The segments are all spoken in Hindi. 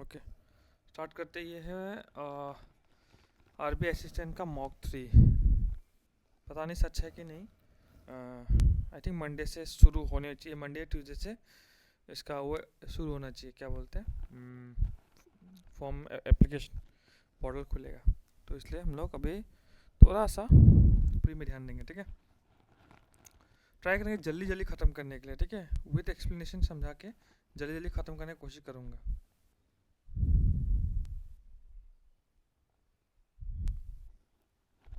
ओके, स्टार्ट करते ये है आरबी असिस्टेंट का मॉक 3। पता नहीं सच है कि नहीं। आई थिंक मंडे से शुरू होने चाहिए, मंडे ट्यूसडे से इसका वो शुरू होना चाहिए, क्या बोलते हैं, फॉर्म एप्लीकेशन पोर्टल खुलेगा। तो इसलिए हम लोग अभी थोड़ा सा प्री में ध्यान देंगे, ठीक है। ट्राई करेंगे जल्दी जल्दी ख़त्म करने के लिए, ठीक है, विथ एक्सप्लेनेशन समझा के जल्दी जल्दी ख़त्म करने की कोशिश करूँगा।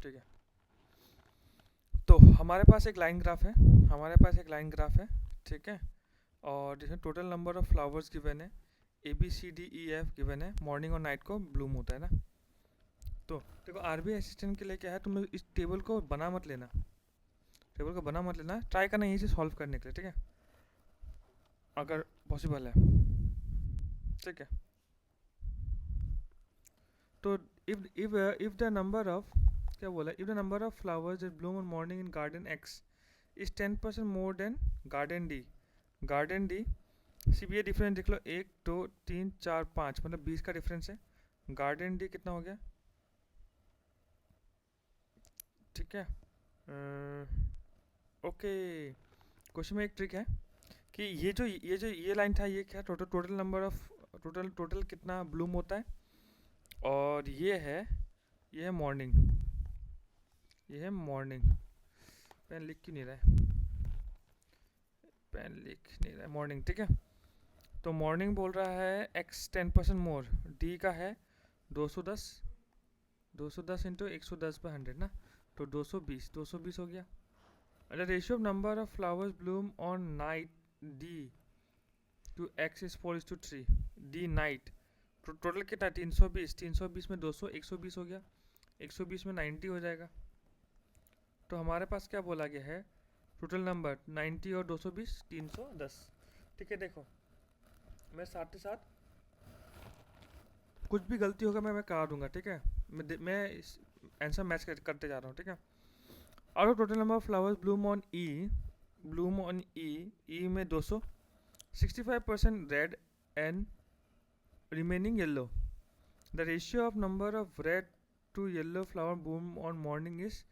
ठीक है, तो हमारे पास एक लाइन ग्राफ है, ठीक है। और जिसमें total number of flowers given है, ABCDEF गिवन है, मॉर्निंग और नाइट को ब्लूम होता है ना। तो देखो आरबी असिस्टेंट के लिए क्या है, तुम लोग इस टेबल को बना मत लेना, ट्राई करना यहीं से सॉल्व करने के लिए, ठीक है, अगर पॉसिबल है, ठीक है। तो इफ द नंबर ऑफ, क्या बोला, if the number of flowers that bloom on morning in garden X is 10% more than garden D CBA difference देख लो, 1 2 3 4 5, मतलब 20 का डिफरेंस है। गार्डन डी कितना हो गया, ठीक है। ओके, क्वेश्चन में एक ट्रिक है कि ये लाइन था, ये क्या, टोटल नंबर ऑफ टोटल कितना ब्लूम होता है, और ये है मॉर्निंग। पेन लिख क्यों नहीं रहा है, मॉर्निंग, ठीक है। तो मॉर्निंग बोल रहा है x 10% मोर, डी का है 210 इंटू 110/100 ना, तो 220 हो गया। The ratio of number of flowers bloom on night D to X is 4:3। D night, तो टोटल कितना, 320 में 200 120 हो गया, 120 में 90 हो जाएगा। तो हमारे पास क्या बोला गया है, टोटल नंबर 90 और 220 310, ठीक है। देखो मैं साथ ही साथ कुछ भी गलती होगा मैं करा दूंगा, ठीक है। मैं आंसर मैच करते जा रहा हूँ, ठीक है। Out of total number of flowers bloom on E में 200, 65% red and remaining yellow. The ratio of number of red to yellow flower bloom on morning is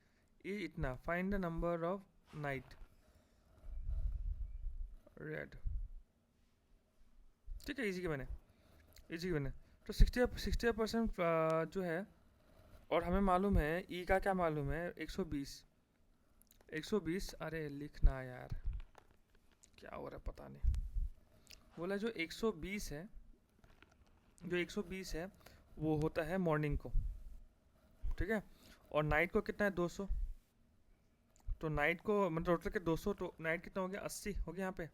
इतना। Find the number of night red, ठीक है, इजी के मैंने तो 60% जो है, और हमें मालूम है ई का क्या मालूम है, 120। अरे लिखना यार, क्या हो रहा है पता नहीं। बोला जो 120 है वो होता है मॉर्निंग को, ठीक है। और नाइट को कितना है, 200। तो नाइट को मतलब टोटल के 200, तो नाइट कितना हो गया, 80 हो गया यहाँ पे।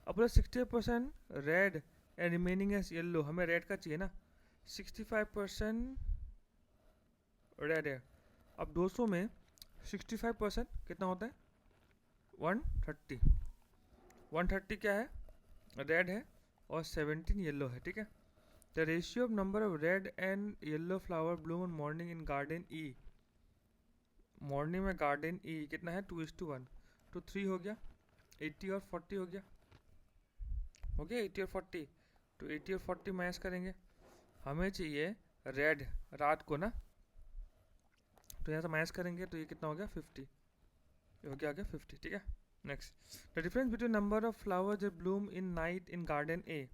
अब बोला 60% red and remaining as yellow, हमें रेड का चाहिए ना, 65% रेड है। अब 200 में 65% कितना होता है, 130 क्या है, रेड है, और 17 येलो है, ठीक है। The ratio of number of red and yellow flower Bloom in morning in garden E, morning में गार्डन ई कितना है, 2:1, तो 3 हो गया। 80 और 40 हो गया 80 और 40, तो 80 और 40 मैच करेंगे, हमें चाहिए रेड रात को ना, तो यहाँ से माइनस करेंगे तो ये कितना हो गया, 50, ये हो गया 50, ठीक है। Next, the difference between number of flowers that bloom in night in garden A,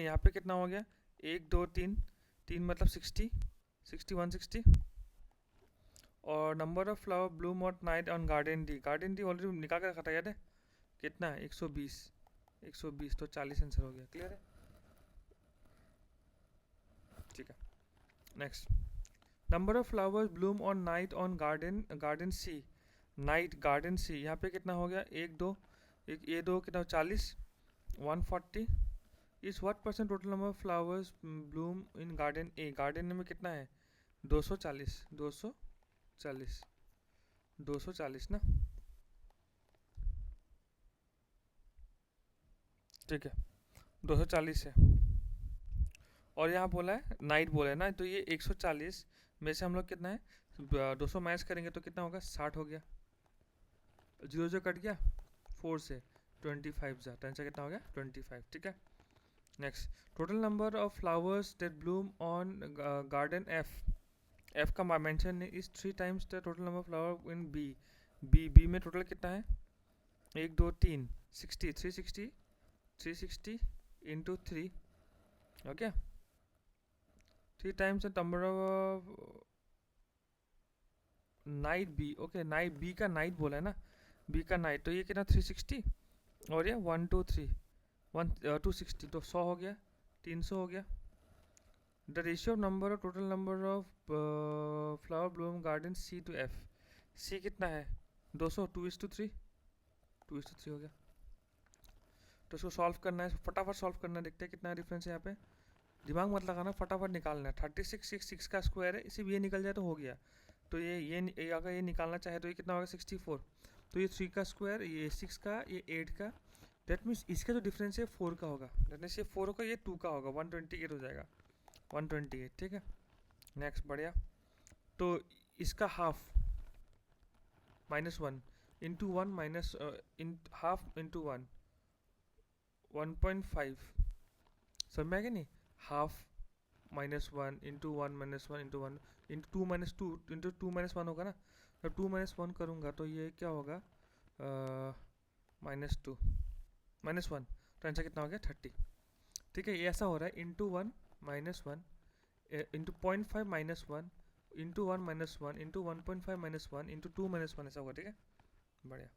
यहाँ पे कितना हो गया, 1 2 3 मतलब 60 160। और number of flower bloom at night on garden D already निकाल कर रखा था, याद है कितना है, 120, तो 40 आंसर हो गया, क्लियर है, ठीक है। Next, number of flowers bloom on night on garden C, garden C यहाँ पे कितना हो गया, 1 2, ये 2 कितना, 40 140 इस what percent total number of flowers Bloom in garden में कितना है, 240 ना, ठीक है, 240 है। और यहाँ बोला है नाइट बोला है ना, तो ये 140 में से हम लोग कितना है, 200 माइनस करेंगे तो कितना होगा, 60 हो गया, 0 कट गया, 4 से 25 जा, तो आंसर कितना हो गया, 25, ठीक है। Next, total number of flowers that bloom on garden F का mention is 3 times the total number of flower in B में टोटल कितना है, 1 2 3 60 360 into 3, okay, 3 times the number of night B, okay, night B का नाइट बोला है ना, बी का नाइट, तो ये कितना 360 और ये 1 2 3 260, तो 100 हो गया, 300 हो गया। The ratio of number of total number of flower bloom garden C to F, C कितना है 200, 2:3, 2:3 हो गया। तो इसको सॉल्व करना है, फटाफट सॉल्व करना है, देखते हैं कितना डिफरेंस है यहाँ पे, दिमाग मत लगाना, फटाफट निकालना है। 36 का स्क्वायर है, इसी भी ये निकल जाए तो हो गया। तो ये अगर ये निकालना चाहे तो ये कितना होगा 64, तो ये 3 का स्क्वायर, ये 6 का, ये 8 का, दैट मीन्स इसका जो डिफरेंस है 4 का होगा, दैट मीन्स ये 4 होगा, ये 2 का होगा, 128 हो जाएगा, 128, ठीक है। नेक्स्ट बढ़िया, तो इसका half -1 into 1 minus half into 1 1.5, समझ में आएगा नहीं, half -1 into 1 -1 into 1 into 2 -2 into 2 -1 होगा ना, जब 2 -1 करूँगा तो ये क्या होगा -2 -1, तो आंसर कितना हो गया 30, ठीक है। ये ऐसा हो रहा है into 1 -1 into 0.5 -1 into 1 -1 into 1.5 -1 into 2 -1, ऐसा होगा, ठीक है, बढ़िया।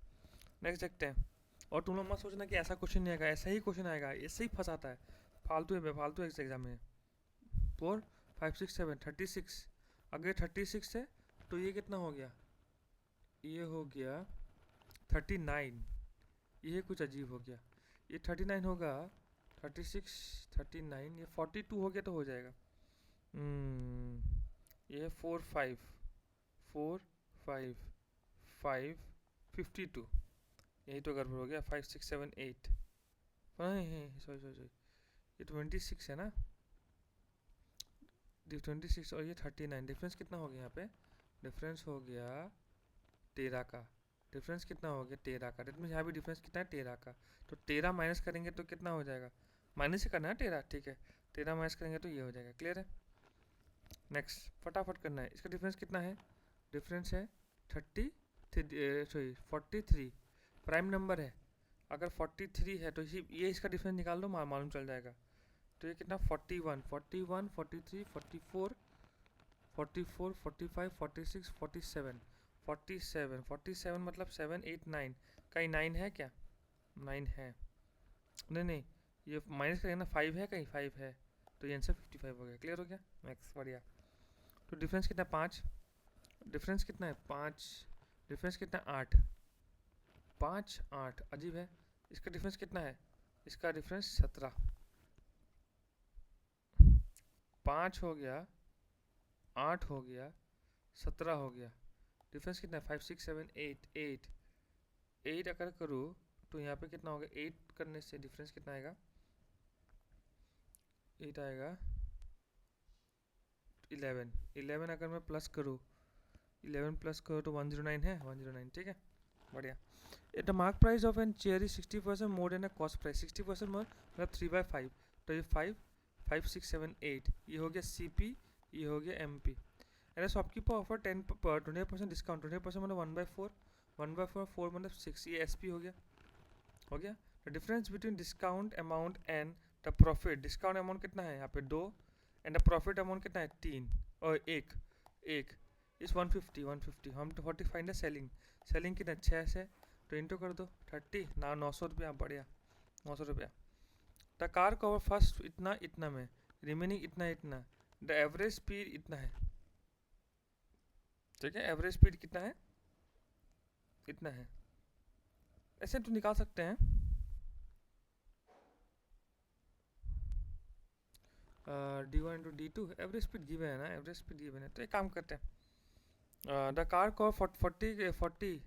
नेक्स्ट देखते हैं, और तुम लोग मत सोचना कि ऐसा क्वेश्चन नहीं आएगा, ऐसा ही क्वेश्चन आएगा, ऐसे ही फंसाता है, फालतू एग्जाम में। 4 5 6 7 36, अगर 36 है तो ये कितना हो गया, ये हो गया 39, ये कुछ अजीब हो गया, ये 39 होगा, 36 39, ये 42 हो गया तो हो जाएगा। ये 4 5 5 52, यही तो गड़बड़ हो गया, 5 6 7 8, सॉरी ये 26 है ना, 26 और ये 39, डिफरेंस कितना हो गया यहाँ पे, डिफरेंस हो गया 13 का, डिफरेंस कितना हो गया 13 का, डेट मीन्स यहाँ भी डिफरेंस कितना है 13 का, तो 13 माइनस करेंगे तो कितना हो जाएगा, माइनस ही करना है 13, ठीक है, 13 माइनस करेंगे तो ये हो जाएगा, क्लियर है। नेक्स्ट फटाफट करना है, इसका डिफरेंस कितना है, डिफरेंस है 43, प्राइम नंबर है, अगर 43 है तो ये इसका डिफरेंस निकाल दो, मालूम चल जाएगा। तो ये कितना 41 43 43 44 44 45 46 47 47 मतलब 7 8 9, कहीं 9 है क्या, 9 है, नहीं ये माइनस करेंगे ना, 5 है, कहीं 5 है, तो ये आंसर 55 हो गया, क्लियर हो गया। नेक्स्ट बढ़िया, तो डिफरेंस कितना 5, डिफरेंस कितना है 5, डिफरेंस कितना 8 5 8, अजीब है, इसका डिफरेंस कितना है, इसका डिफरेंस 17, 5 हो गया, 8 हो गया, 17 हो गया, डिफरेंस कितना है 5 6 7 8 अगर करूँ तो यहाँ पे कितना होगा, 8 करने से डिफरेंस कितना आएगा, 8 आएगा 11 अगर मैं प्लस करूँ, 11 प्लस करो तो 109 है, 109, ठीक है, बढ़िया। The mark price of an chair is 60% more than a cost price, 60% more मतलब 3/5, तो ये 5 5 6 7 8, ये हो गया CP, ये हो गया MP, and shopkeeper offer 20% discount, 20% मतलब 1/4, 1/4 4 मतलब 6, ये SP हो गया। The difference between discount amount and the profit, discount amount कितना है यहाँ पे 2, एंड द प्रॉफिट अमाउंट कितना है 3 और 1 इस 150, हम तो 40 फाइंड है सेलिंग कितना 6 से, तो इंटू कर दो 30 ना 900 रुपया, बढ़िया 900 रुपया। द कार कवर फर्स्ट इतना में, रिमेनिंग इतना, द एवरेज स्पीड इतना है, ठीक है, एवरेज स्पीड कितना है, इतना है, ऐसे तो निकाल सकते हैं। D1 into D2, average speed given है ना, एवरेज स्पीड गिवन है, तो एक काम करते हैं, द कार को 40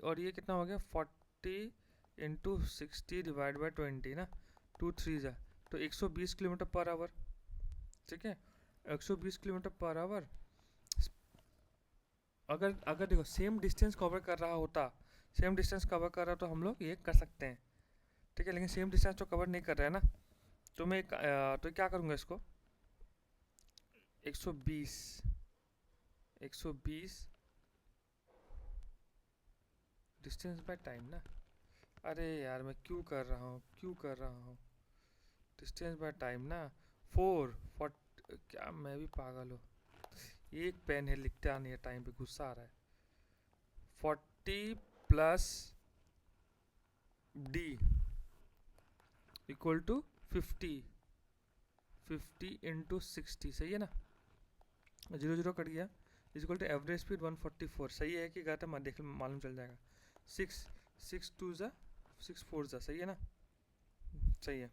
और ये कितना हो गया 40 इंटू 60 डिवाइड बाई 20 ना, 2 3 जा, तो 120 किलोमीटर पर आवर, ठीक है, 120 किलोमीटर पर आवर। अगर देखो सेम डिस्टेंस कवर कर रहा तो हम लोग ये कर सकते हैं, ठीक है, लेकिन सेम डिस्टेंस तो कवर नहीं कर रहा है ना, तो मैं तो क्या करूँगा इसको 120 डिस्टेंस बाय टाइम ना। अरे यार मैं क्यों कर रहा हूँ डिस्टेंस बाय टाइम ना। 4 क्या मैं भी पागल हूँ। एक पेन है लिखता नहीं है टाइम पे, गुस्सा आ रहा है। 40 plus D equal to 50 into 60 सही है ना। 0 कट गया। इक्वल टू एवरेज स्पीड 144 सही है कि गलत है मैं देख मालूम चल जाएगा। 6 4 सही है ना। सही है।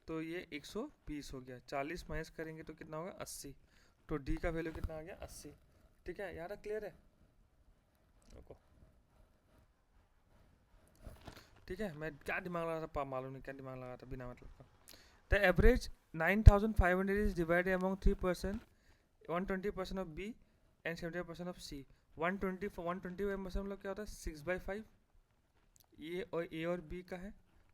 तो ये 120 हो गया। 40 माइनस करेंगे तो कितना होगा 80। तो डी का वैल्यू कितना आ गया 80। ठीक है यहाँ तक क्लियर है। रुको ठीक है। मैं क्या दिमाग लगा था मालूम नहीं क्या दिमाग लगा था बिना मतलब का। The average 9500 is divided among 3%, 120% of B and 70% of C. 120% मतलब क्या होता है 6/5। ये और ए और बी का है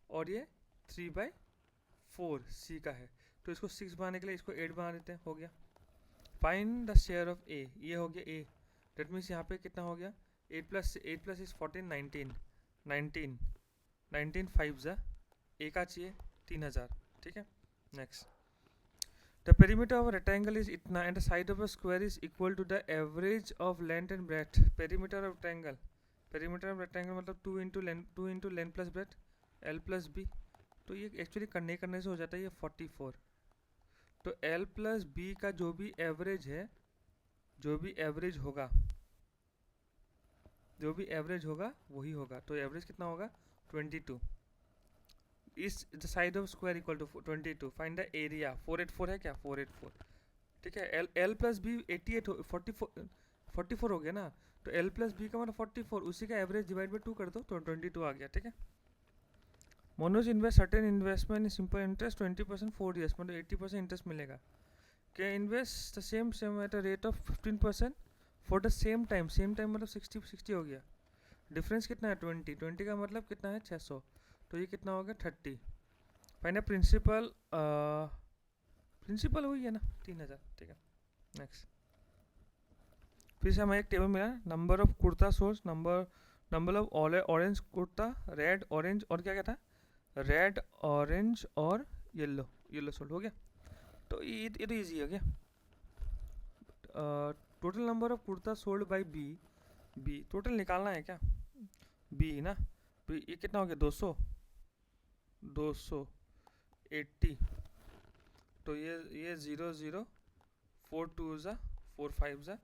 और ये 3/4 सी का है। तो इसको 6 बनाने के लिए इसको 8 बना देते हैं। हो गया। फाइंड द शेयर ऑफ ए, ये हो गया ए। डेट मीन्स यहाँ पे कितना हो गया 8 प्लस इज 14 19 5 ज़ा ए का चाहिए 3000। ठीक है। Next the perimeter of rectangle is इतना and the side of a square is equal to the average of length and breadth. Perimeter of rectangle मतलब 2 into length plus breadth L plus B. तो ये एक्चुअली करने से हो जाता है ये 44। तो एल प्लस बी का जो भी एवरेज है, जो भी एवरेज होगा वही होगा। तो एवरेज कितना होगा 22। Is the side of square equal to 22। Find the area 484 है क्या 484। ठीक है। एल प्लस बी 88 44 हो गया ना। तो एल प्लस बी का मतलब 44, उसी का एवरेज डिवाइड बाई 2 कर दो तो 22 आ गया। ठीक है। Manoj invest certain investment in simple interest 20% 4 years मतलब 80% इंटरेस्ट मिलेगा। क्या invest the same at a rate of 15% for the same time मतलब 60 हो गया। डिफरेंस कितना है 20 का मतलब कितना है 600। तो ये कितना हो गया 30। फाइंड प्रिंसिपल हुई है ना 3000। ठीक है। नेक्स्ट फिर से हमें एक टेबल मिला नंबर ऑफ कुर्ता सोर्स, number of orange kurta, red orange और क्या था रेड ऑरेंज और येलो सोल्ड हो गया। तो ये तो ईजी हो गया। Total number of kurta sold by B total निकालना है क्या बी ना। तो ये कितना हो गया 280। तो ये 0 4 2 ज़ा 4 5 ज़ा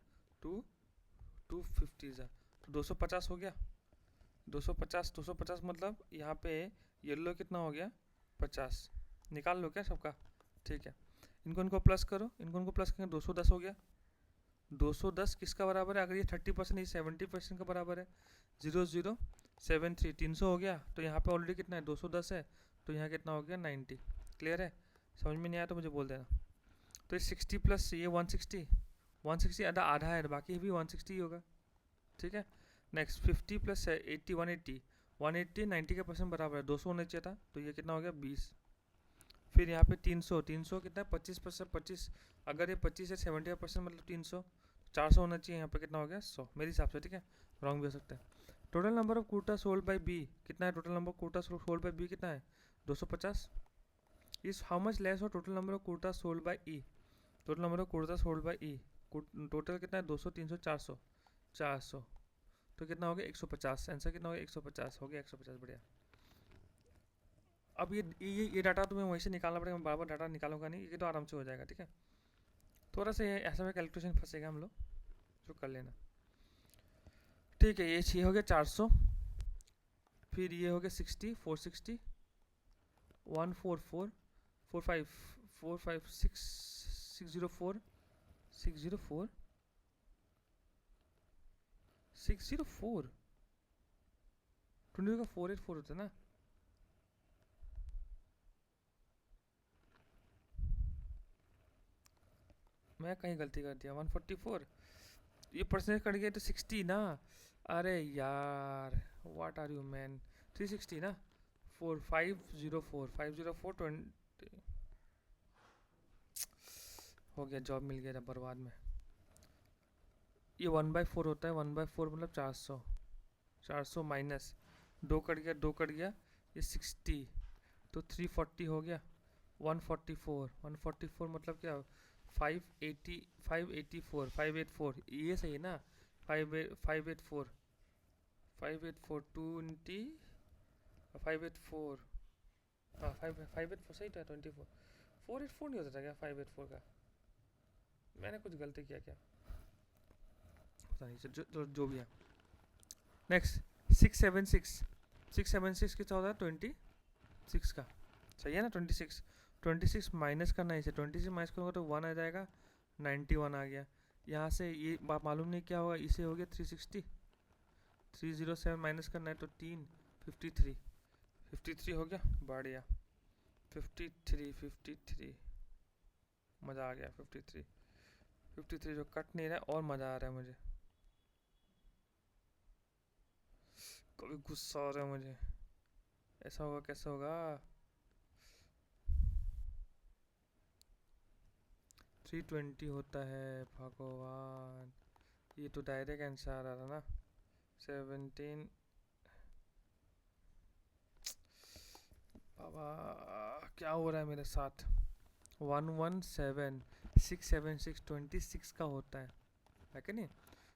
250 ज़ा तो 250 हो गया। 250 मतलब यहाँ पे येलो कितना हो गया 50। निकाल लो क्या सबका। ठीक है। इनको प्लस करो, इनको प्लस करेंगे 210 हो गया। 210 किसका बराबर है, अगर ये 30% ये 70% का बराबर है। 0073 300 हो गया। तो यहाँ पे ऑलरेडी कितना है 210 है। तो यहाँ कितना हो गया 90। क्लियर है। समझ में नहीं आया तो मुझे बोल देना। तो ये 60 प्लस ये 160 आधा है बाकी भी 160 ही होगा। ठीक है। नेक्स्ट 50 प्लस 80 180 90 का परसेंट बराबर है 200 होना चाहिए था। तो ये कितना हो गया 20। फिर यहाँ पे 300 कितना है 25%। अगर ये 25 है 70% मतलब 300 400 होना चाहिए। यहाँ पे कितना हो गया 100 मेरे हिसाब से। ठीक है। रॉन्ग भी हो सकता है। Total number of kurta sold by B कितना है, total number of kurta sold by B कितना है 250। इस हाउ मच लेस हो total number of kurta sold by E. Total number of kurta sold by E total कितना है 200 300 400। तो कितना हो गया 150। आंसर कितना हो गया 150 हो गया 150। बढ़िया। अब ये डाटा तुम्हें वहीं से निकालना पड़ेगा। मैं बार बार डाटा निकालूंगा नहीं, ये तो आराम से हो जाएगा। ठीक है। थोड़ा सा ये ऐसा में कैलकुलेशन फंसेगा हम लोग, जो कर लेना। ठीक है। ये हो गया 400। फिर ये हो गया 60 460 144 45 456 604 604 604 20 का 484 होता है ना। मैं कहीं गलती कर दिया 144। ये परसेंटेज कट गया तो 60 ना। अरे यार व्हाट आर यू मैन 360 ना 4504 20 हो गया, जॉब मिल गया था बर्बाद में। ये 1/4 होता है, 1/4 मतलब 400, 400 माइनस 2 कट गया, 2 कट गया, ये 60, तो 340 हो गया। 144, 144 मतलब क्या, 580, 584, 584 ये सही है ना, 584, 584 20, 584, हाँ 584 सही था, 24, 484 नहीं होता था क्या 584 का, मैंने कुछ गलती किया क्या, पता नहीं, जो भी है। नेक्स्ट 676, 676 कितना होता है 26 का, सही है ना 26, 26 माइनस करना है इसे, 26 माइनस करूँगा तो 1 आ जाएगा, 91 आ गया। यहाँ से ये बात मालूम नहीं क्या होगा, इसे हो गया 360, 307 माइनस करना है तो 3, 53, 53 हो गया, बढ़िया, 53, 53, मज़ा आ गया, 53, 53 जो कट नहीं रहा है और मज़ा आ रहा है मुझे, कभी गुस्सा आ रहा है मुझे, ऐसा होगा कैसे होगा। 320 होता है भगवान, ये तो डायरेक्ट आंसर आ रहा था ना, 17, बाबा क्या हो रहा है मेरे साथ, 117, 676, 26 का होता है कि नहीं,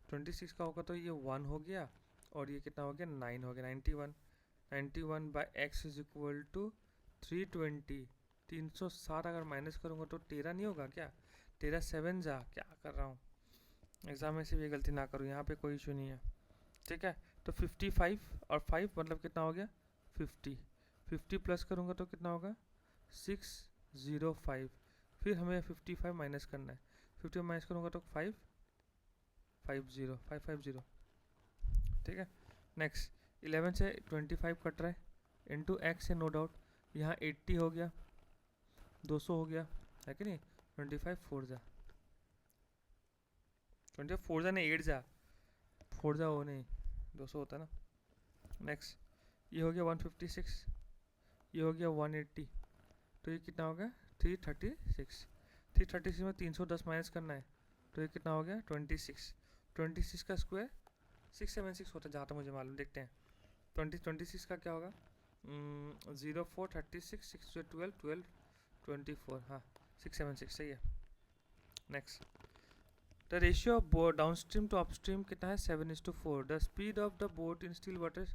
26 का होगा तो ये 1 हो गया, और ये कितना हो गया 9 हो गया, 91, 91 by x is equal to 320, 360 अगर माइनस करूँगा तो 13 नहीं होगा क्या, 13 7 जा, क्या कर रहा हूँ, एग्ज़ाम में से भी गलती ना करूँ, यहाँ पे कोई इशू नहीं है, ठीक है। तो 55 और 5 मतलब कितना हो गया 50, 50 प्लस करूँगा तो कितना होगा 605, फिर हमें 55 माइनस करना है, 50 माइनस करूँगा तो 550, 550, ठीक है। नेक्स्ट 11 से 25 कट रहा है, इंटू एक्स है नो डाउट, यहाँ 80 हो गया, 200 हो गया, है कि नहीं, 25 4 जा, 25 4 जा नहीं 8 जा, 4 जा हो नहीं, 200 होता ना। नेक्स्ट ये हो गया 156, ये हो गया 180, तो ये कितना हो गया 336, 336 में 310 माइनस करना है तो ये कितना हो गया 26, 26 का स्क्वायर 676 होता है जहाँ तक मुझे मालूम, देखते हैं 26 का क्या होगा, 04 36 6 12 12 24, हाँ 676 सही है। Next the ratio of boat downstream to upstream कितना है 7:4, the speed of the boat in still water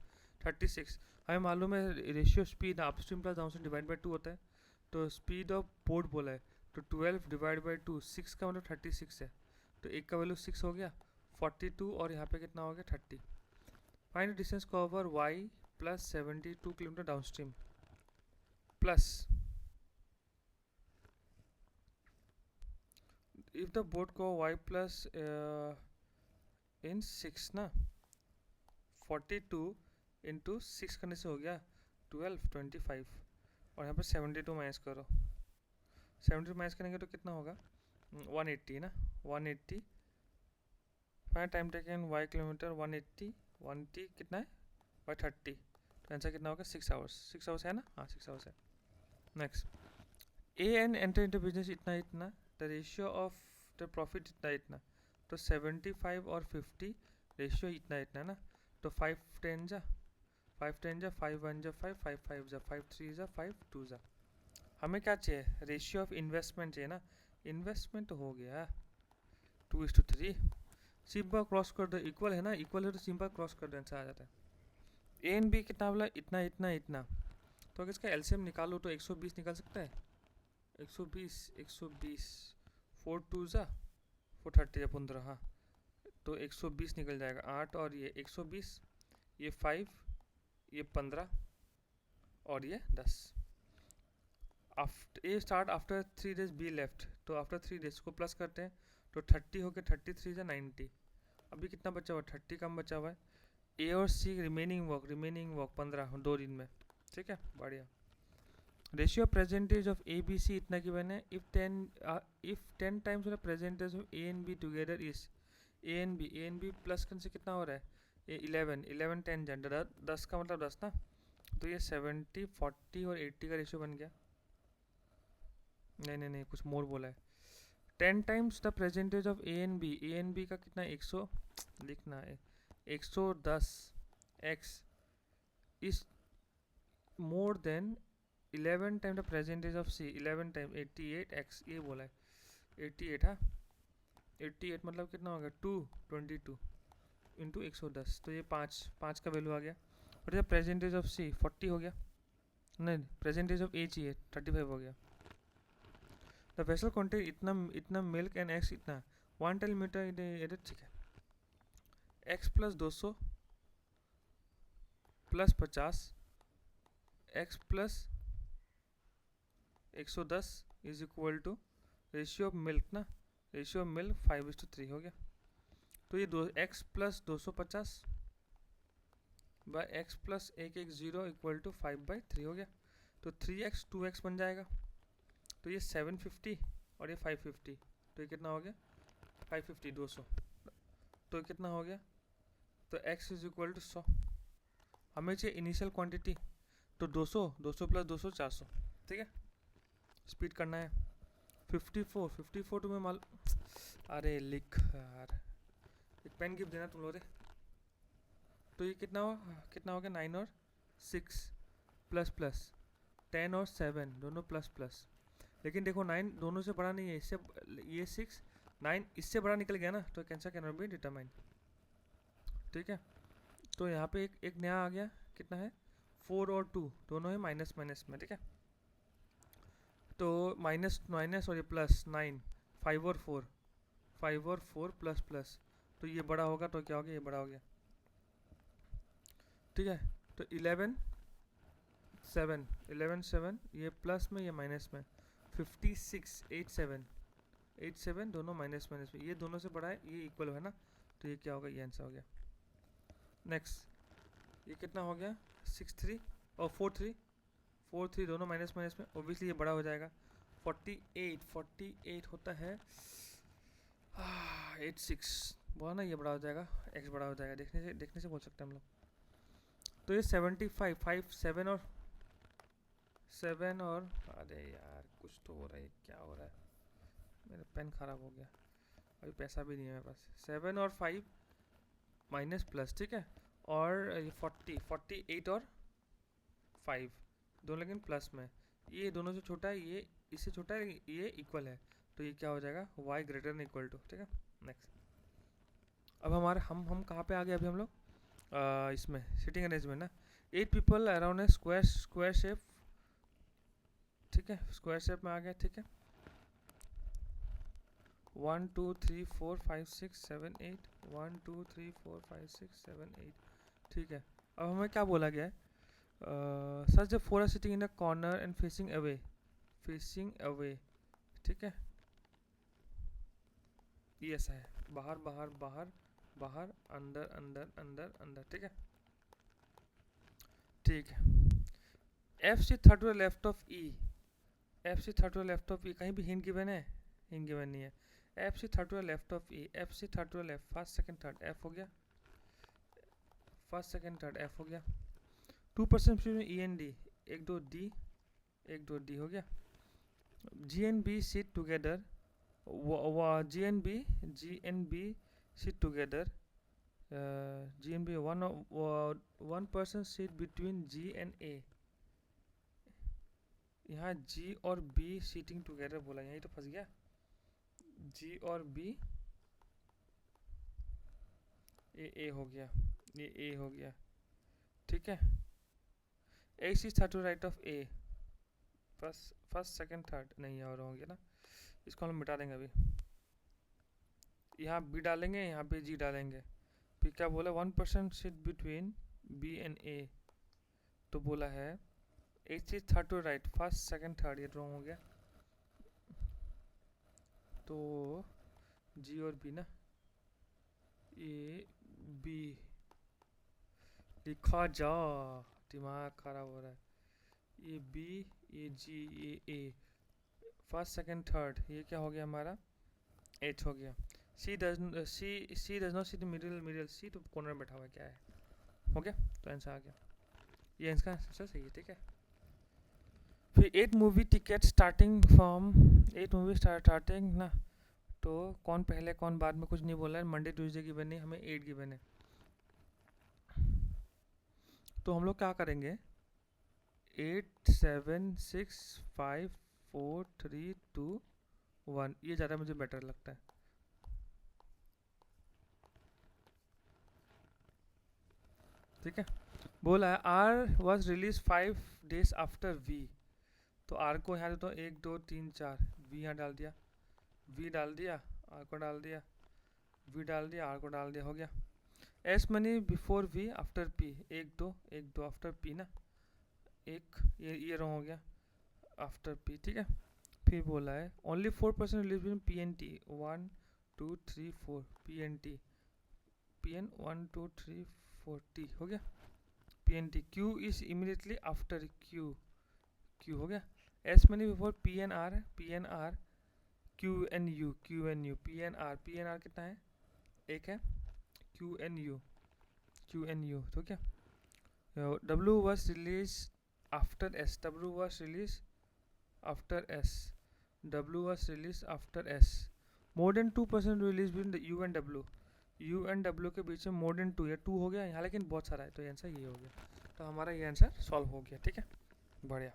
36, हमें मालूम है ratio speed upstream plus downstream divide by 2 होता है, तो स्पीड ऑफ बोट बोला है तो 12 डिवाइड बाई 2, 6 का मतलब 36 है, तो एक का वैल्यू 6 हो गया 42, और यहाँ पे कितना हो गया 30, find distance cover y plus 72 kilometre downstream, plus if the boat को वाई प्लस इन 6 ना, 42 इंटू 6 करने से हो गया 12 25, और यहाँ पे 72 माइनस करो, 72 माइनस करेंगे तो कितना होगा 180 ना, 180 five time taken y kilometre 180, 180 कितना है बाई 30, तो आंसर कितना होगा 6 आवर्स, 6 आवर्स है ना, हाँ 6 आवर्स है। Next A N enter into business इतना इतना, the ratio of the profit इतना इतना, तो 75 और 50 रेशियो इतना इतना ना, तो 5 10 जा, 5 10 जा, 5 1 जा 5, 5 5 जा 5 3 जा 5 2 जा, हमें क्या चाहिए रेशियो ऑफ इन्वेस्टमेंट चाहिए ना, इन्वेस्टमेंट तो हो गया 2:3, सिंपल क्रॉस कर दो, इक्वल है ना, इक्वल है तो सिंपल क्रॉस कर दो आंसर आ जाता है। ए एन बी कितना बोला इतना इतना इतना, तो अगर इसका एलसीएम निकालो तो 120 निकल सकता है, 120 120 4 2 जा 430 या 15, हाँ तो 120 निकल जाएगा 8, और ये 120, ये 5, ये 15, और ये 10। After a start after 3 days be left, तो आफ्टर 3 डेज को प्लस करते हैं तो 30 हो गया, 33 या 90, अभी कितना बचा हुआ 30 कम बचा हुआ है, ए और सी रिमेनिंग वर्क 15 2 दिन में, ठीक है बढ़िया। Ratio percentage of A B C इतना गिवन है, if 10 times percentage of A and B together is, A and B plus करने से कितना हो रहा है, ये 11 11 10 जनरल 10 का मतलब 10 ना, तो ये 70 40 और 80 का रेशियो बन गया, नहीं कुछ मोर बोला है, 10 times the percentage of A and B, A and B का कितना 100 लिखना है, 110 x is more than 11 time the percentage of C, 11 time 88 x, ये बोला है 88। हाँ 88 मतलब कितना होगा 222 इंटू 110, तो ये 5 का वैल्यू आ गया। और जब परसेंटेज ऑफ सी 40 हो गया, नहीं परसेंटेज ऑफ ए चाहिए 35 हो गया। द वेसल कंटेन इतना मिल्क एंड एक्स इतना 1 टेल मीटर, ठीक है। X plus 200 plus 50 x plus 110 is equal to ratio of milk ना, रेशियो ऑफ मिल्क 5:3 हो गया। तो ये x plus 250 by x plus 110 equal to 5/3 हो गया। तो 3x 2x बन जाएगा। तो ये 750 और ये 550, तो ये कितना हो गया 550 200, तो ये कितना हो गया, तो x इज इक्वल टू 100। हमें चाहिए इनिशियल क्वांटिटी, तो 200 प्लस 200 400, ठीक है। स्पीड करना है 54 तुम्हें माल, अरे लिख यार, एक पेन गिफ्ट देना तुम लोग रे। तो ये कितना हो गया 9 और 6 प्लस प्लस 10 और 7 दोनों प्लस प्लस, लेकिन देखो 9 दोनों से बड़ा नहीं है, इससे ये 6 9 इससे बड़ा निकल गया ना, तो cancer can not be determine, ठीक है। तो यहाँ पे एक नया आ गया, कितना है 4 और 2 दोनों है माइनस माइनस में, ठीक है। तो माइनस माइनस और ये प्लस 9 5 और 4 प्लस प्लस, तो ये बड़ा होगा, तो क्या हो गया ये बड़ा हो गया, ठीक है। तो 11 7 ये प्लस में ये माइनस में 56 87 दोनों माइनस माइनस में, ये दोनों से बड़ा है, ये इक्वल है ना, तो ये क्या होगा, ये आंसर हो गया। नेक्स्ट ये कितना हो गया 63 और 4 3 दोनों माइनस माइनस में, ओबियसली ये बड़ा हो जाएगा 48 होता है 86, बोला ना ये बड़ा हो जाएगा, x बड़ा हो जाएगा, देखने से बोल सकते हैं हम लोग। तो ये 75 5 7 और अरे यार कुछ तो हो रहा है, क्या हो रहा है, मेरा पेन खराब हो गया, अभी पैसा भी नहीं है मेरे पास। 7 और 5 माइनस प्लस, ठीक है, और ये 48 और 5 दोनों लेकिन प्लस में, ये दोनों से छोटा है, ये इससे छोटा है, ये इक्वल है, तो ये क्या हो जाएगा y greater than equal to, ठीक है। नेक्स्ट अब हमारे हम कहाँ पे आ गए अभी हम लोग इसमें सिटिंग अरेंजमेंट ना, 8 people around a square shape, ठीक है, स्क्वायर शेप में आ गया, ठीक है। 1 2 3 4 5 6 7 8 1 2 3 4 5 6 7 8, ठीक है। अब हमें क्या बोला गया है, such the four are sitting in a corner and facing away, ठीक है, ये ऐसा है, बाहर बाहर बाहर बाहर अंदर अंदर अंदर अंदर, ठीक है, ठीक है। FC third to the left of E, FC third to the left of E, कहीं भी हिंट गिवन है, हिंट गिवन नहीं है। FC third to the left of E, FC third to the left, first second third F हो गया, फर्स्ट सेकंड थर्ड F हो गया। 2% between E and D, 1 2 D 1 2 D हो गया। G and B sit together, G and B sit together, G and B one person sit between G and A, यहाँ G और B सीटिंग टुगेदर बोला, यही तो फंस गया, G और B, ये A हो गया, ये A हो गया, ठीक है। X is third to right of A, first second third नहीं और हो गया ना, इसको हम मिटा देंगे अभी, यहाँ B डालेंगे, यहाँ पे G डालेंगे, फिर क्या बोला 1% sit between B and A, तो बोला है X is third to right, first second third, ये रॉन्ग हो गया, तो G और B ना, A B लिखा जा, दिमाग खराब हो रहा है, ये B ये G ये A, फर्स्ट सेकंड थर्ड, ये क्या हो गया हमारा 8 हो गया। C does not sit in middle, C तो कॉर्नर में बैठा हुआ है, क्या है, हो गया, तो आंसर आ गया, ये इसका आंसर सही है, ठीक है। फिर 8 मूवी टिकट स्टार्टिंग ना तो कौन पहले कौन बाद में कुछ नहीं बोला है, मंडे ट्यूसडे गिवन नहीं, हमें 8 गिवन है। तो हम लोग क्या करेंगे, 8 7 6 5 4 3 2 1, ये ज़्यादा मुझे बेटर लगता है। ठीक है, बोला है R was release 5 days after V, तो आर को यहाँ देता हूँ 1 2 3 4, वी यहाँ डाल दिया, वी डाल दिया, आर को डाल दिया, वी डाल दिया, आर को डाल दिया, हो गया। S money before V after P, 1 2 after P ना, एक ये रॉन्ग हो गया, आफ्टर पी। ठीक है, फिर बोला है only 4% release in P N T, 1 2 3 4, P N T, P N 1 2 3 4 T, हो गया। P N T, Q is immediately after Q, Q हो गया। S money before P N R, P N R, Q N U, Q N U, P N R कितना है, एक है, Q N U, Q N U, तो क्या W was release after S, W was release after S, W was release after S, more than 2% release between you and W, you and W के बीच में मोर देन 2, या 2 हो गया यहाँ, लेकिन बहुत सारा है, तो आंसर ये हो गया, तो हमारा ये आंसर सॉल्व हो गया। ठीक है, बढ़िया।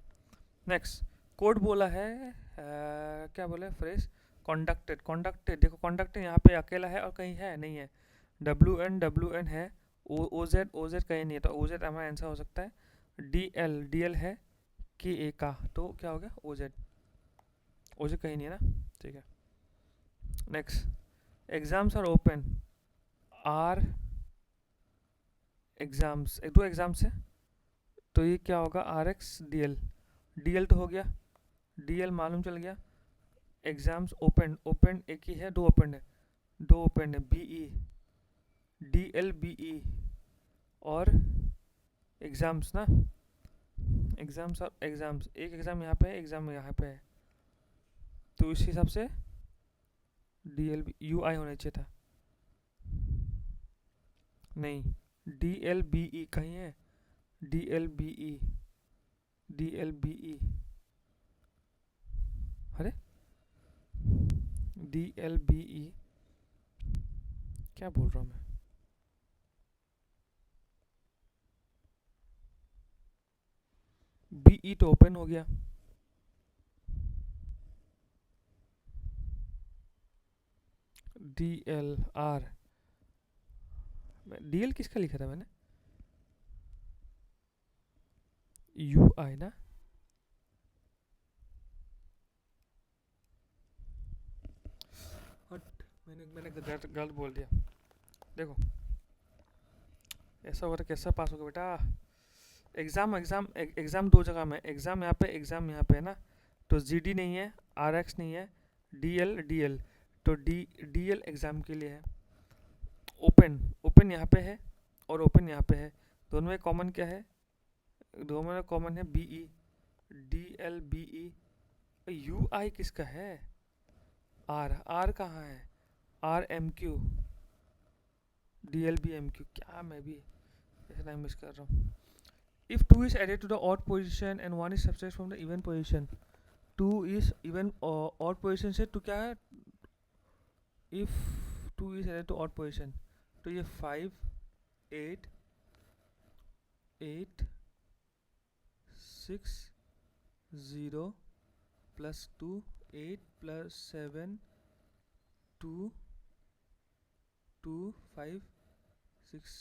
नेक्स्ट कोड बोला है क्या बोला है, फ्रेज कॉन्डक्टेड, कॉन्डक्टेड, देखो कॉन्डक्टेड यहाँ पे अकेला है और कहीं है नहीं है, डब्ल्यू एन है, ओ जेड कहीं नहीं है, तो ओ जेड हमारा आंसर हो सकता है। डी एल है कि ए का, तो क्या हो गया ओ जेड कहीं नहीं है ना। ठीक है, next exams are open, R exams, एक दो एग्जाम्स है, तो ये क्या होगा, R X D L, D L तो हो गया, डी एल मालूम चल गया। एग्जाम्स ओपन, ओपन एक ही है, दो ओपन है, दो ओपन है, B E, D L B E, और एग्जाम्स ना, एग्जाम्स और एग्जाम्स, एक एग्जाम यहाँ पे है, एग्जाम यहाँ पे है, तो इस हिसाब से डी एल बी यू आई होना चाहिए था, नहीं, डी एल बी ई कहीं है, D L B E, D L B E, अरे डी एल बी ई, क्या बोल रहा हूँ मैं, बी ई तो ओपन हो गया, D L R, D L किसका लिखा था मैंने, यू आई ना, मैंने गलत बोल दिया। देखो ऐसा हो रहा, कैसा पास होगा बेटा, एग्ज़ाम दो जगह में, एग्ज़ाम यहाँ पे है ना, तो जी डी नहीं है, आर एक्स नहीं है, डी एल, तो डी एल एग्ज़ाम के लिए है। ओपन यहाँ पे है और ओपन यहाँ पे है, दोनों में कॉमन क्या है, दोनों में कॉमन है B E, D L B E, U I किसका है, आर कहाँ है, R M Q, D L B M Q, क्या मैं भी ऐसा टाइम मिस कर रहा हूँ। If 2 is added to the odd position and 1 is subtracted from the even position, 2 is even odd position से 2 क्या है, if 2 is added to odd position, तो ये 5 8 8 6 0 plus 2 8 plus 7 2 2 5 6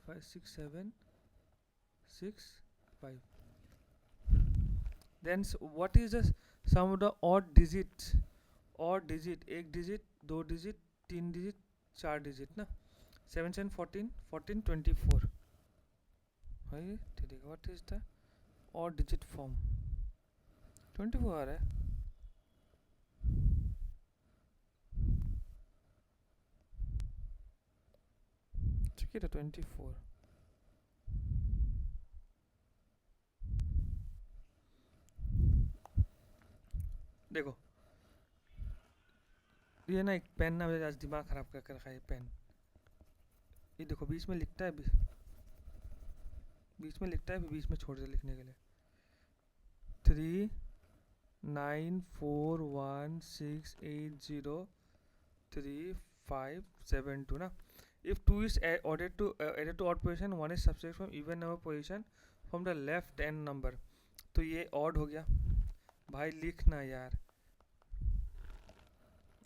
5 6 7 6 5, then what is the sum of the odd digits, odd digit, एक डिजिट, दो डिजिट, तीन डिजिट, चार डिजिट ना, 7 7 14 14 24 है, ठीक है, what is the odd digit form, 24 आ रहा है, ठीक है, तो 24, देखो ये ना एक पेन ना मेरे आज दिमाग ख़राब कर रखा है, पेन, ये देखो बीच में लिखता है, बीच में लिखता है, बीच में छोड़ दे लिखने के लिए, 3 9 4 1 6 8 0 3 5 7 2 ना. If 2 is added to odd position, 1 is subtracted from even number position from the left hand number. तो ये odd हो गया भाई. लिखना यार.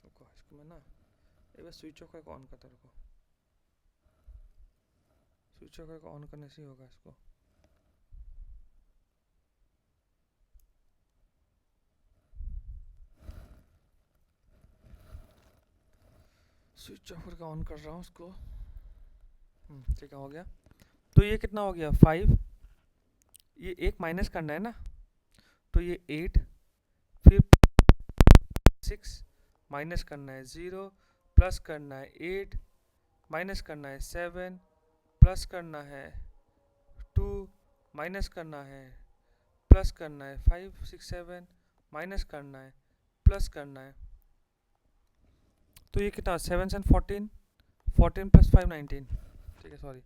रुको इसको मैं ना एक बार स्विच ऑफ करके ऑन करता. रुको स्विच ऑफ करके ऑन करने से ही होगा इसको. स्विच ऑफ करके ऑन कर रहा हूँ उसको. ठीक है हो गया. तो ये कितना हो गया 5. ये एक माइनस करना है ना, तो ये 8. फिर 6 माइनस करना है 0, प्लस करना है 8, माइनस करना है 7, प्लस करना है 2, माइनस करना है, प्लस करना है 5 6 7, माइनस करना है, प्लस करना है. तो ये कितना 7 and 14, 14 plus 5 19. ठीक है सॉरी.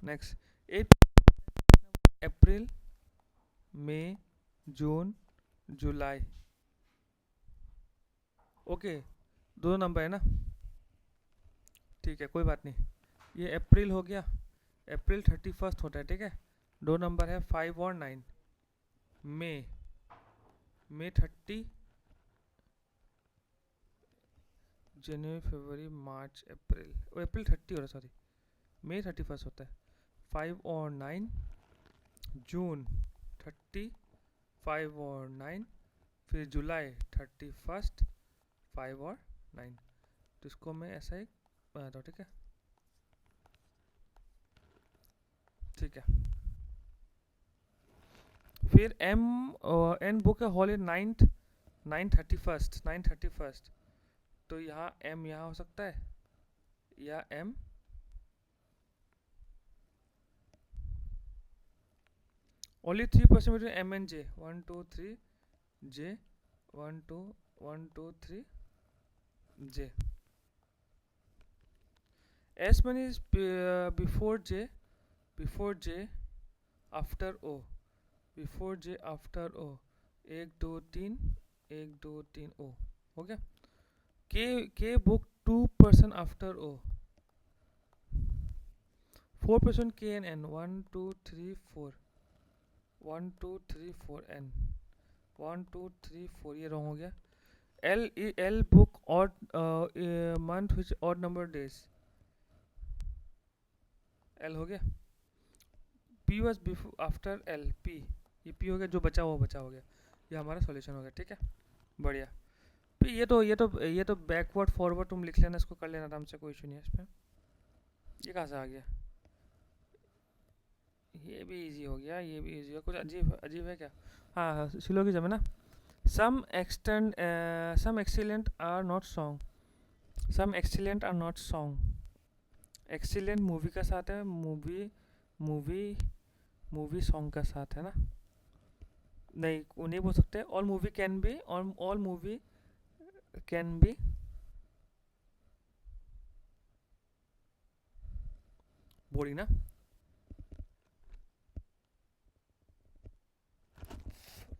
नेक्स्ट 8 अप्रैल, मई, जून, जुलाई. ओके दो नंबर है ना. ठीक है कोई बात नहीं. ये अप्रैल हो गया. अप्रैल 31 होता है. ठीक है दो नंबर है 5 और 9. मई 30, जनवरी फरवरी मार्च अप्रैल. अप्रैल 30 हो रहा सॉरी. मई 31 होता है. 5 और 9. जून 30, 5 और 9. फिर जुलाई 31, 5 और 9. तो इसको मैं ऐसा ही बनाता हूँ. ठीक है ठीक है. फिर एन बुक है हॉल 9/31. तो यहाँ एम यहाँ हो सकता है या M only 3% between M and J. 1 2 3 J 1 2 1 2 3 J. S money is before J after O. Before J after O. 1 2 3 1 2 3 O. हो गया. के बुक 2% आफ्टर ओ. 4% के एन एन. 1 2 3 4. 1 2 3 4 एन. 1 2 3 4. ये रॉन्ग हो गया. L book odd month which odd number days. L हो गया. P was before after L. P ये पी हो गया. जो बचा वो बचा हो गया. ये हमारा सॉल्यूशन हो गया. ठीक है बढ़िया. ये तो बैकवर्ड फॉरवर्ड तुम लिख लेना. इसको कर लेना आराम से. कोई इशू नहीं है इसमें. ये कहाँ से आ गया. ये भी इजी हो गया. ये भी इजी है. कुछ अजीब अजीब है क्या. हाँ सिलोगिज्म है ना. Some excellent are not song. Some excellent are not song. Excellent movie का साथ है. मूवी सॉन्ग का साथ है ना. नहीं वो नहीं बोल सकते. All movie can be. All movie can be. Boring ना.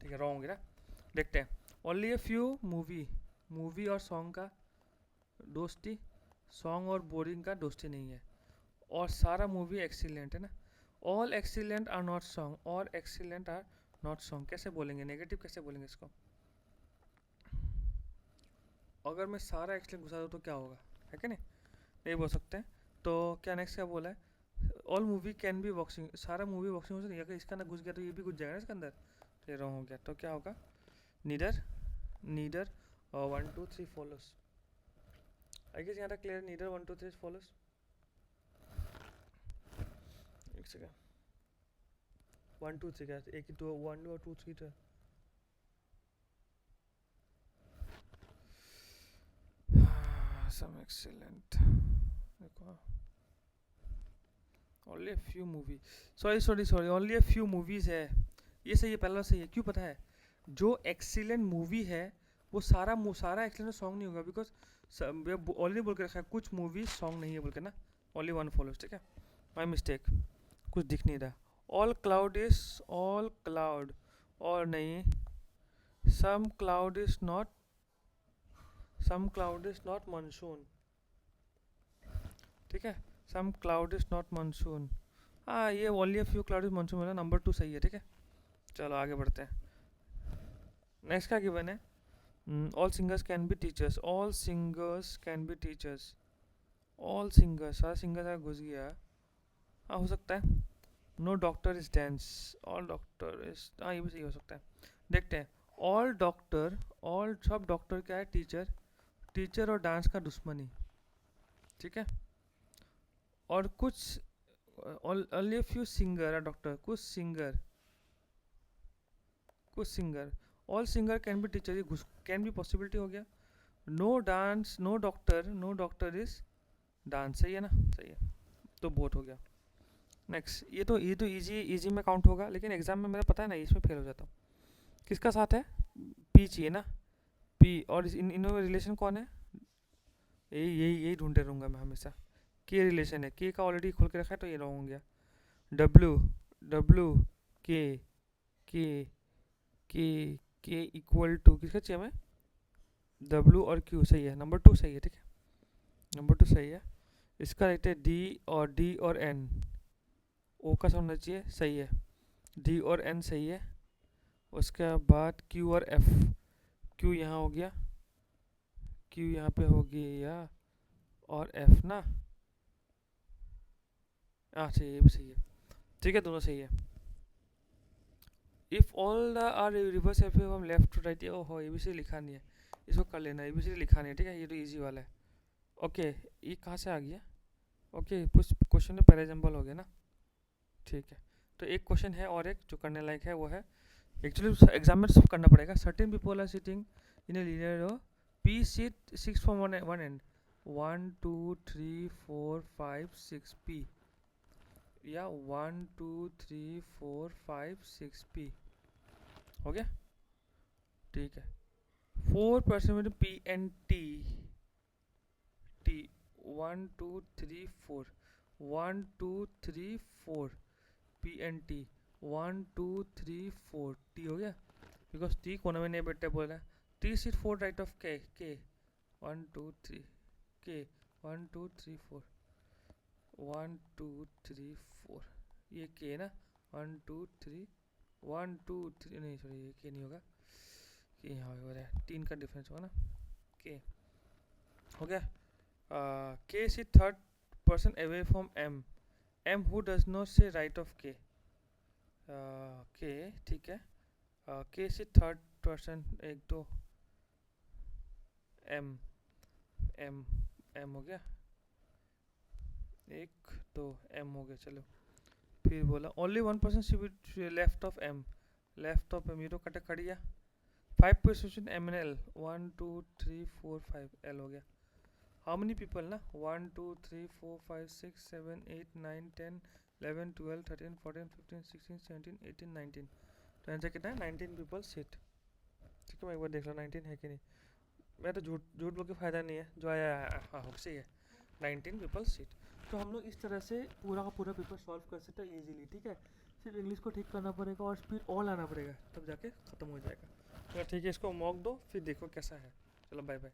ठीक है रॉन्ग है ना. देखते हैं. ओनली ए फ्यू मूवी और सॉन्ग का दोस्ती. सॉन्ग और बोरिंग का दोस्ती नहीं है. और सारा मूवी एक्सीलेंट है ना. All excellent are not song. All excellent are not song. कैसे बोलेंगे नेगेटिव कैसे बोलेंगे इसको. अगर मैं सारा एक्सीलेंट घुसा दूँ तो क्या होगा. है कि नहीं बोल सकते हैं. तो क्या नेक्स्ट क्या बोला है. All movie can be boxing. सारा मूवी बॉक्सिंग हो सकती है. अगर इसका अंदर घुस गया तो ये भी घुस जाएगा ना इसके अंदर. तो ये रॉन्ग हो गया. तो क्या होगा. नीडर 1 2 3 फॉलोस. आई गेस यहाँ तक क्लियर. नीडर 1 2 3 फॉलोस. एक सेकेंड. 1 2 3 क्या एक ही 2 1 2 2 3 तो some excellent. देखो only a few movie. sorry only a few movies है. ये सही है. पहला सही है. क्यों पता है. जो एक्सीलेंट मूवी है वो सारा एक्सीलेंट सॉन्ग नहीं होगा. बिकॉज ऑलरेडी बोल के रखा है कुछ मूवी सॉन्ग नहीं है बोल के ना. Only one follows. ठीक है माई मिस्टेक. कुछ दिख नहीं रहा. ऑल क्लाउड और नहीं. Some cloud some cloud is not monsoon, ठीक है, some cloud is not monsoon, हाँ ये only a few cloud is monsoon वाला नंबर 2 सही है, ठीक है। चलो आगे बढ़ते हैं। नेक्स्ट क्या गिवन है, all singers can be teachers, all singers can be teachers, all singers, सारा सिंगर घुस गया, हाँ हो सकता है। No doctor is dance, all doctor is, हाँ ये भी सही हो सकता है। देखते हैं, ऑल डॉक्टर, ऑल सब डॉक्टर क्या है, टीचर, टीचर और डांस का दुश्मनी, ठीक है। और कुछ ओनली फ्यू सिंगर है डॉक्टर, कुछ सिंगर, कुछ singer, all singer can be teacher, ये कैन बी पॉसिबिलिटी हो गया। No dance, no doctor, no doctor is dance, सही है ना, सही है, तो बोथ हो गया। नेक्स्ट, ये तो इजी में काउंट होगा, लेकिन एग्जाम में मेरा पता है ना, इसमें फेल हो जाता हूँ। किसका साथ है, पी चाहिए ना, पी, और इनमें रिलेशन कौन है, यही ढूंढते रहूँगा मैं हमेशा, के रिलेशन है, के का ऑलरेडी खोल के रखा है तो ये रॉन्ग हो गया। डब्ल्यू, डब्ल्यू, के, के, के इक्वल टू किसका चाहिए हमें, डब्ल्यू और क्यू, सही है, नंबर 2 सही है, ठीक है, नंबर 2 सही है। इसका रहते हैं डी और एन, ओ का होना चाहिए, सही है, डी और एन सही है। उसके बाद क्यू और एफ, क्यू यहाँ हो गया, क्यू यहाँ पे हो गया, और एफ ना, अच्छा ये भी सही है, ठीक है, दोनों सही है। If all the are reverse F हम लेफ्ट टू राइट, ओहो ए बी सी लिखा नहीं है, इसको कर लेना, ए बी सी लिखा नहीं है, ठीक है, ये तो ईजी वाला है। ओके, ये कहाँ से आ गया, ओके कुछ क्वेश्चन तो पहले जंबल हो गया ना, ठीक है। तो एक क्वेश्चन है और एक जो करने लायक है वो है, एक्चुअली एग्जाम में सब करना पड़ेगा। Certain people are sitting in a linear row, P seat 6 from one end, 1 2 3 4 5 6 P, या 1 2 3 4 5 6 पी, हो गया, ठीक है। 4% में P N T, T 1 2 3 4, 1 2 3 4 P N T, 1 2 3 4 T हो गया, बिकॉज टी कोने में नहीं बैठे बोला है। टी सीट 4 राइट ऑफ के, 1 2 3 के, 1 2 3 4, 1 2 3 4, ये के ना, 1 2 3 1 2 3, नहीं सॉरी ये के नहीं होगा, के यहाँ हो रहा है, 3 का डिफरेंस होगा ना, के हो गया। K seat third person away from M, M who does not say right of K, K ठीक है, के से थर्ड पर्सन, एक दो, एम, एम, एम हो गया, एक दो एम हो गया, चलो। फिर बोला only 1% she left of M, left of M, ये तो कटे कट गया। 5% एम एन एल, 1 2 3 4 5 एल हो गया। हाउ मेनी पीपल ना, 1 2 3 4 5 6 7 8 9 10 11 12 13 14 15 16 17 18 19, तो आंसर कितना है, 19 पीपल सीट, ठीक है। मैं एक बार देख लो 19 है कि नहीं, मैं तो झूठ बोल के फ़ायदा नहीं है, जो आया हाँ हो सही है, 19 पीपल सीट। तो हम लोग इस तरह से पूरा का पूरा पेपर सॉल्व कर सकते हैं इजीली, ठीक है। सिर्फ इंग्लिश को ठीक करना पड़ेगा और स्पीड और लाना पड़ेगा, तब जाके ख़त्म हो जाएगा। तो ठीक है, इसको मॉक दो फिर देखो कैसा है, चलो बाय बाय।